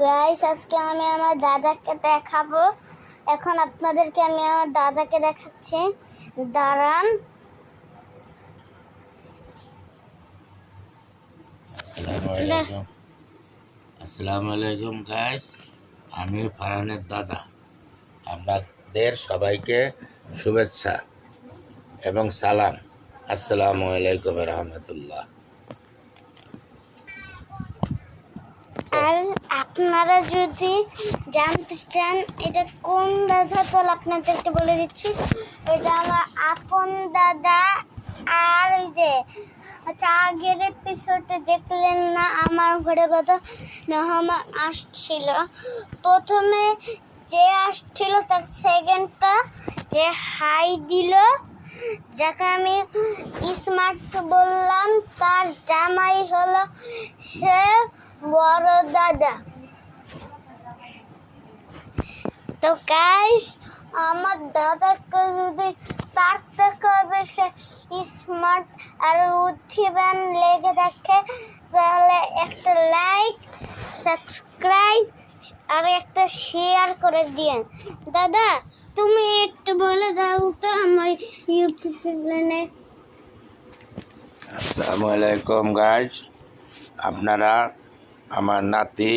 Guys, আজকে আমি আমার দাদাকে দেখাবো। এখন আপনাদেরকে আমি আমার দাদাকে দেখাচ্ছি, দাঁড়ান। আসসালামু আলাইকুম গাইস, আমি ফারহানের দাদা। আপনাদের সবাইকে শুভেচ্ছা এবং সালাম। আসসালামু আলাইকুম রহমতুল্লাহ। আর আপনারা যদি জানতে চান এটা কোন দাদা, তাহলে আপনাদেরকে বলে দিচ্ছি, এটা আমার আপন দাদা। আর ওই যে আগের এপিসোডে দেখলেন না আমার ঘরে কত মেহমান আসছিল। প্রথমে যে আসছিল তার সেকেন্ডটা যে হাই দিল, যাকে আমি স্মার্ট বললাম, তার জামাই হলো সে বড় দাদা। তো গাইস, আমার দাদাকে যদি তার থেকে বেশি স্মার্ট আর বুদ্ধিমান লেগে থাকে, তাহলে একটা লাইক, সাবস্ক্রাইব আর একটা শেয়ার করে দিন। দাদা, তুমি একটু বলে দাও তো আমার ইউটিউব চ্যানেলে। আসসালামু আলাইকুম গাইস, আপনারা আমার নাতি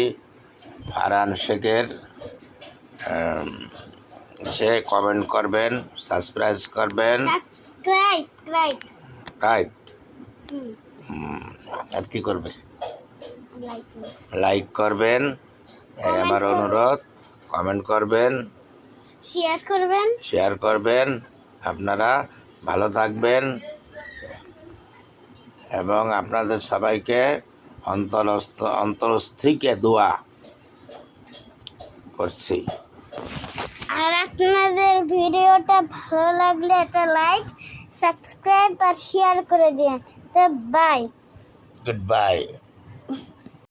ফারহান শেখের সে কমেন্ট করবেন, সাবস্ক্রাইব করবেন, রাইট, আর কি করবে, লাইক করবেন, এই আমার অনুরোধ। কমেন্ট করবেন, শেয়ার করবেন। আপনারা ভালো থাকবেন এবং আপনাদের সবাইকে অন্তরস্থিকে দোয়া করছি। আর আপনাদের ভিডিওটা ভালো লাগলে একটা লাইক, সাবস্ক্রাইব আর শেয়ার করে দিন। তো বাই, গুড বাই।